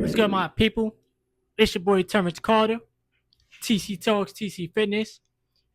What's good, my people? It's your boy Terrence Carter, TC Talks, TC Fitness,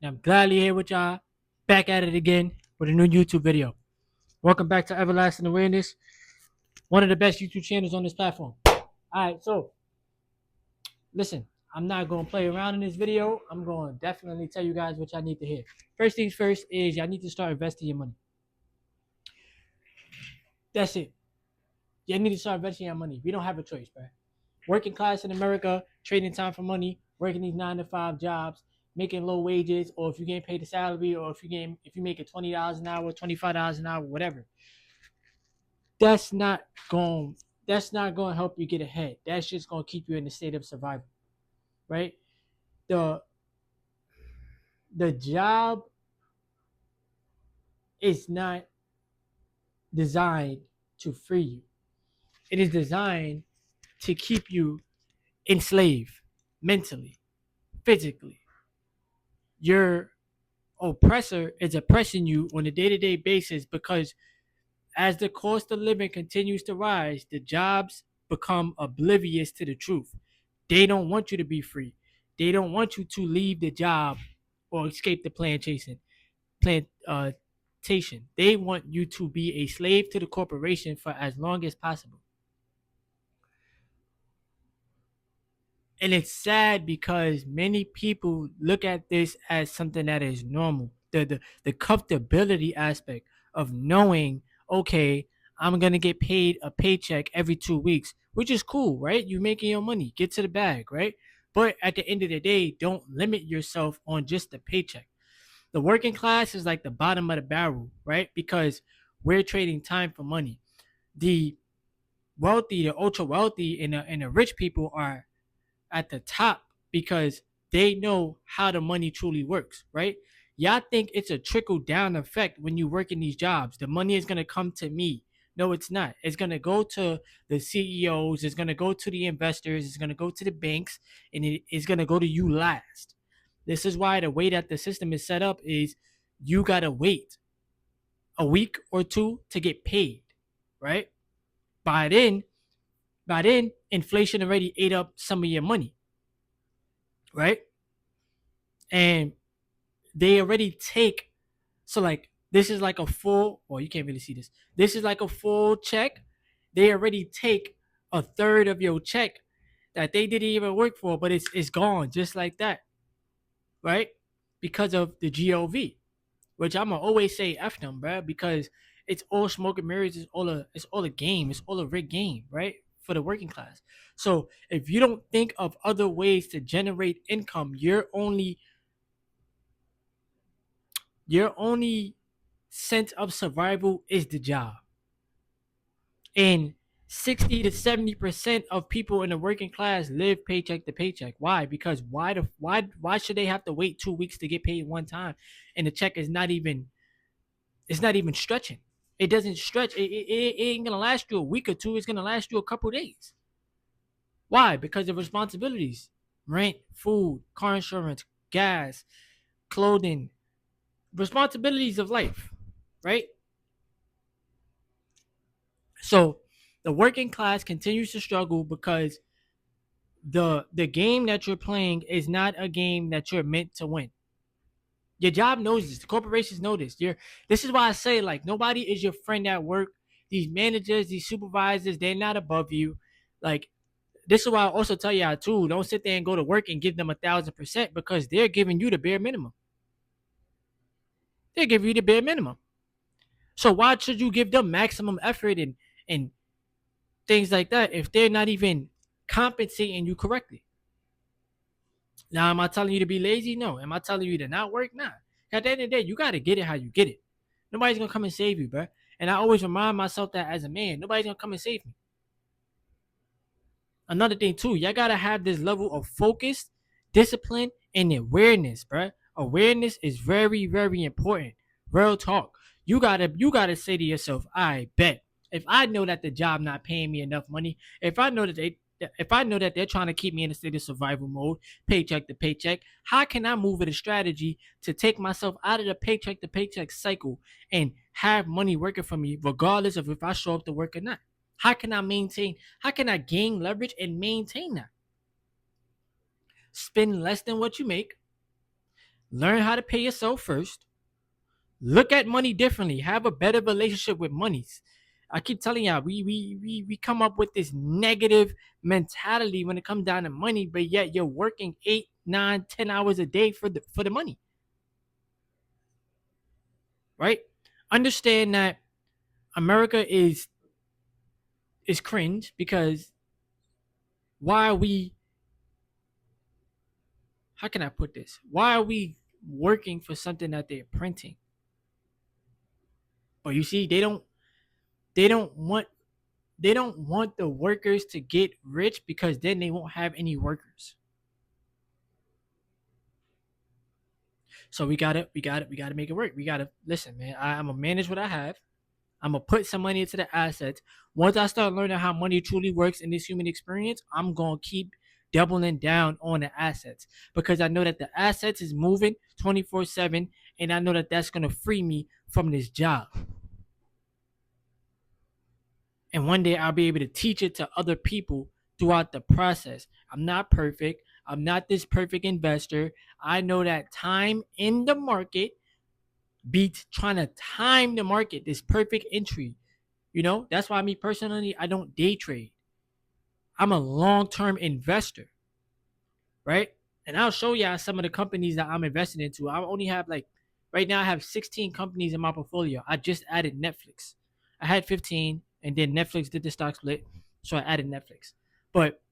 and I'm gladly here with y'all, back at it again with a new YouTube video. Welcome back to Everlasting Awareness, one of the best YouTube channels on this platform. All right, so listen, I'm not going to play around in this video. I'm going to definitely tell you guys what y'all need to hear. First things first is y'all need to start investing your money. That's it. You need to start investing your money. We don't have a choice, bro. Working class in America, trading time for money, working these 9 to 5 jobs, making low wages, or if you get paid a salary, or if you make it $20 an hour, $25 an hour, whatever. That's not going to help you get ahead. That's just going to keep you in a state of survival, right? The job is not designed to free you. It is designed to keep you enslaved mentally, physically. Your oppressor is oppressing you on a day-to-day basis because as the cost of living continues to rise, the jobs become oblivious to the truth. They don't want you to be free. They don't want you to leave the job or escape the plantation. They want you to be a slave to the corporation for as long as possible. And it's sad because many people look at this as something that is normal. The comfortability aspect of knowing, okay, I'm going to get paid a paycheck every 2 weeks, which is cool, right? You're making your money. Get to the bag, right? But at the end of the day, don't limit yourself on just the paycheck. The working class is like the bottom of the barrel, right? Because we're trading time for money. The wealthy, the ultra wealthy, and the rich people are at the top because they know how the money truly works, right? Y'all think it's a trickle down effect when you work in these jobs. The money is going to come to me. No, it's not. It's going to go to the CEOs. It's going to go to the investors. It's going to go to the banks, and it is going to go to you last. This is why the way that the system is set up is you got to wait a week or two to get paid, right? By then, inflation already ate up some of your money, right? And they already take, so like this is like a full, well, you can't really see this. This is like a full check. They already take a third of your check that they didn't even work for, but it's gone just like that, right? Because of the GOV, which I'm gonna always say F them, bro, because it's all smoke and mirrors. It's all a game. It's all a rigged game, right? For the working class. So if you don't think of other ways to generate income, your only sense of survival is the job. And 60 to 70% of people in the working class live paycheck to paycheck. Why? Because why should they have to wait 2 weeks to get paid one time, and the check is not even stretching. It doesn't stretch. It ain't gonna last you a week or two. It's gonna last you a couple days. Why? Because of responsibilities: rent, food, car insurance, gas, clothing, responsibilities of life, right? So the working class continues to struggle because the game that you're playing is not a game that you're meant to win. Your job knows this. The corporations know this. This is why I say, like, nobody is your friend at work. These managers, these supervisors, they're not above you. Like, this is why I also tell y'all too, don't sit there and go to work and give them 1,000% because they're giving you the bare minimum. They give you the bare minimum. So why should you give them maximum effort and things like that if they're not even compensating you correctly? Now, am I telling you to be lazy? No. Am I telling you to not work? Nah. At the end of the day, you got to get it how you get it. Nobody's going to come and save you, bro. And I always remind myself that as a man, nobody's going to come and save me. Another thing, too, y'all got to have this level of focus, discipline, and awareness, bro. Awareness is very, very important. Real talk. You gotta say to yourself, I bet if I know that the job not paying me enough money, if I know that they're trying to keep me in a state of survival mode, paycheck to paycheck, how can I move with a strategy to take myself out of the paycheck to paycheck cycle and have money working for me regardless of if I show up to work or not? How can I maintain? How can I gain leverage and maintain that? Spend less than what you make. Learn how to pay yourself first. Look at money differently. Have a better relationship with monies. I keep telling y'all, we come up with this negative mentality when it comes down to money, but yet you're working 8, 9, 10 hours a day for the money. Right? Understand that America is cringe because why are we, how can I put this? Why are we working for something that they're printing? But you see, they don't want they don't want the workers to get rich because then they won't have any workers. So we gotta make it work. We gotta listen, man. I'm gonna manage what I have. I'm gonna put some money into the assets. Once I start learning how money truly works in this human experience, I'm gonna keep doubling down on the assets because I know that the assets is moving 24/7, and I know that that's gonna free me from this job. And one day I'll be able to teach it to other people throughout the process. I'm not perfect. I'm not this perfect investor. I know that time in the market beats trying to time the market, this perfect entry. That's why me personally, I don't day trade. I'm a long-term investor, right? And I'll show y'all some of the companies that I'm invested into. I only have right now I have 16 companies in my portfolio. I just added Netflix. I had 15 and then Netflix did the stock split. So I added Netflix. But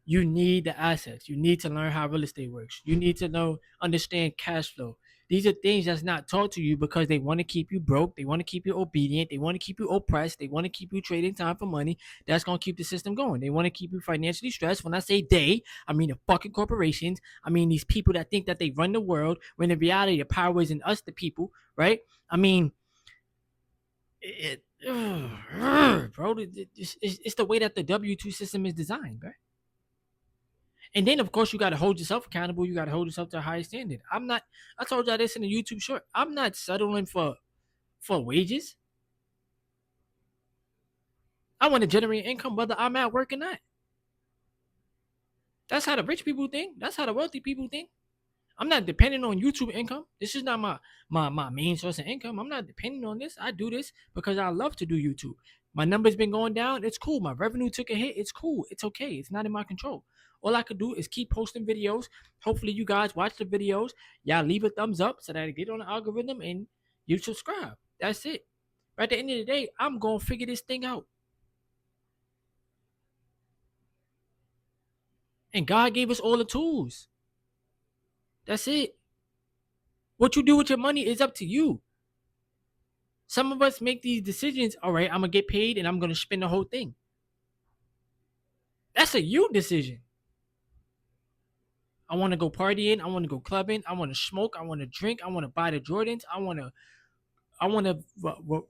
you need the assets. You need to learn how real estate works. You need to understand cash flow. These are things that's not taught to you because they want to keep you broke. They want to keep you obedient. They want to keep you oppressed. They want to keep you trading time for money. That's going to keep the system going. They want to keep you financially stressed. When I say they, I mean the fucking corporations. I mean these people that think that they run the world when in reality the power is in us, the people, right? I mean, bro, it's the way that the W-2 system is designed, right? And then, of course, you got to hold yourself accountable. You got to hold yourself to a higher standard. I told y'all this in the YouTube short. I'm not settling for wages. I want to generate income whether I'm at work or not. That's how the rich people think. That's how the wealthy people think. I'm not depending on YouTube income. This is not my main source of income. I'm not depending on this. I do this because I love to do YouTube. My numbers been going down. It's cool. My revenue took a hit. It's cool. It's okay. It's not in my control. All I could do is keep posting videos. Hopefully you guys watch the videos. Y'all leave a thumbs up so that I get on the algorithm and you subscribe. That's it. But at the end of the day, I'm going to figure this thing out. And God gave us all the tools. That's it. What you do with your money is up to you. Some of us make these decisions. All right, I'm going to get paid and I'm going to spend the whole thing. That's a you decision. I want to go partying. I want to go clubbing. I want to smoke. I want to drink. I want to buy the Jordans. I want to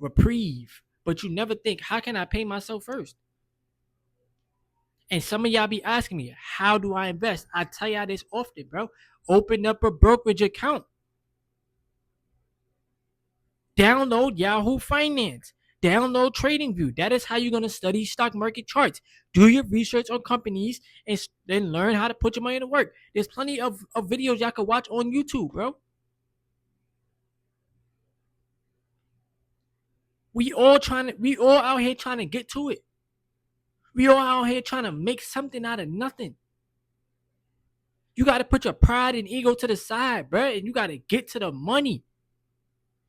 reprieve. But you never think, how can I pay myself first? And some of y'all be asking me, how do I invest? I tell y'all this often, bro. Open up a brokerage account. Download Yahoo Finance. Download TradingView. That is how you're going to study stock market charts. Do your research on companies and then learn how to put your money to work. There's plenty of videos y'all can watch on YouTube, bro. We all out here trying to get to it. We all out here trying to make something out of nothing. You got to put your pride and ego to the side, bro, and you got to get to the money.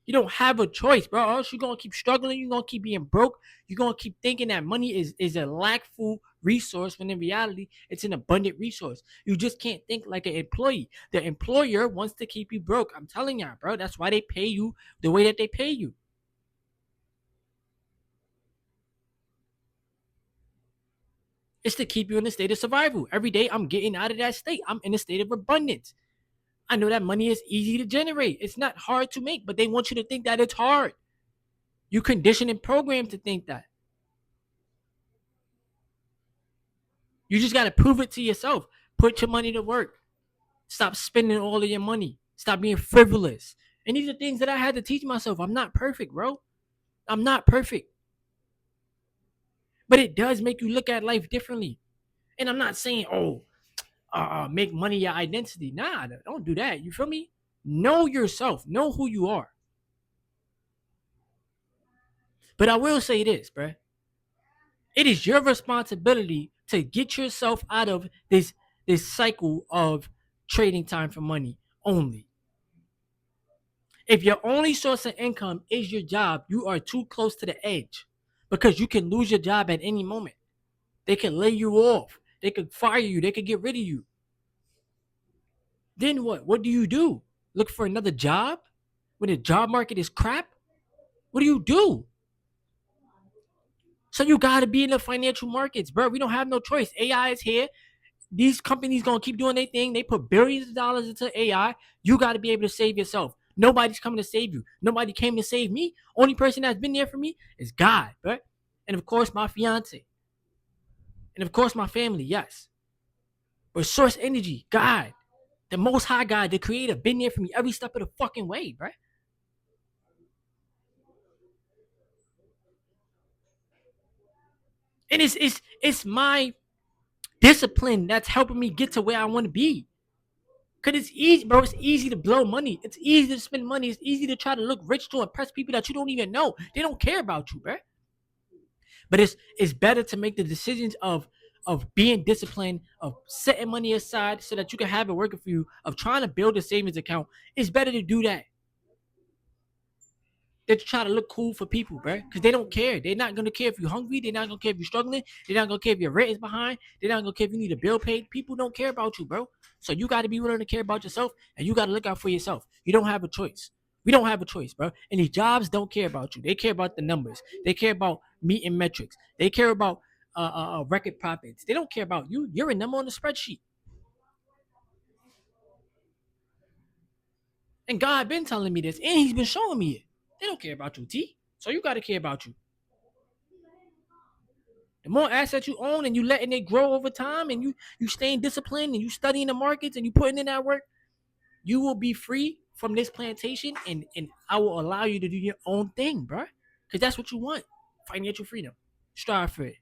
You don't have a choice, bro. Or else you're going to keep struggling. You're going to keep being broke. You're going to keep thinking that money is a lackful resource when in reality, it's an abundant resource. You just can't think like an employee. The employer wants to keep you broke. I'm telling y'all, bro. That's why they pay you the way that they pay you. It's to keep you in a state of survival. Every day I'm getting out of that state. I'm in a state of abundance. I know that money is easy to generate. It's not hard to make, but they want you to think that it's hard. You condition and program to think that. You just got to prove it to yourself. Put your money to work. Stop spending all of your money. Stop being frivolous. And these are things that I had to teach myself. I'm not perfect, bro. I'm not perfect. But it does make you look at life differently. And I'm not saying, make money your identity. Nah, don't do that. You feel me? Know yourself. Know who you are. But I will say this, bruh. It is your responsibility to get yourself out of this cycle of trading time for money only. If your only source of income is your job, you are too close to the edge because you can lose your job at any moment. They can lay you off. They could fire you. They could get rid of you. Then what? What do you do? Look for another job when the job market is crap? What do you do? So you got to be in the financial markets, bro. We don't have no choice. AI is here. These companies gonna keep doing their thing. They put billions of dollars into AI. You got to be able to save yourself. Nobody's coming to save you. Nobody came to save me. Only person that's been there for me is God, right? And of course, my fiance. And of course, my family, yes. But source energy, God, the most high God, the creator, been there for me every step of the fucking way, right? And it's my discipline that's helping me get to where I want to be. Cause it's easy, bro. It's easy to blow money. It's easy to spend money. It's easy to try to look rich to impress people that you don't even know. They don't care about you, bro. But it's better to make the decisions of being disciplined, of setting money aside so that you can have it working for you, of trying to build a savings account. It's better to do that than to try to look cool for people, bro. Because they don't care. They're not gonna care if you're hungry. They're not gonna care if you're struggling. They're not gonna care if your rent is behind. They're not gonna care if you need a bill paid. People don't care about you, bro. So you got to be willing to care about yourself, and you got to look out for yourself. You don't have a choice. We don't have a choice, bro. And these jobs don't care about you. They care about the numbers. They care about meeting metrics. They care about record profits. They don't care about you. You're a number on the spreadsheet. And God been telling me this, and He's been showing me it. They don't care about you, T. So you got to care about you. The more assets you own and you letting it grow over time, and you staying disciplined and you studying the markets and you putting in that work, you will be free from this plantation, and I will allow you to do your own thing, bro. Because that's what you want. Financial freedom. Strive for it.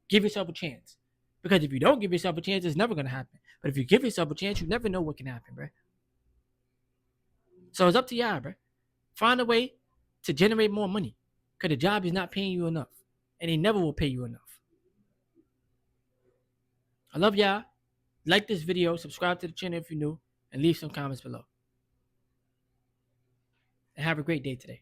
Give yourself a chance. Because if you don't give yourself a chance, it's never gonna happen. But if you give yourself a chance, you never know what can happen, bro. So it's up to y'all, bro. Find a way to generate more money. Because the job is not paying you enough. And they never will pay you enough. I love y'all. Like this video, subscribe to the channel if you're new, and leave some comments below. And have a great day today.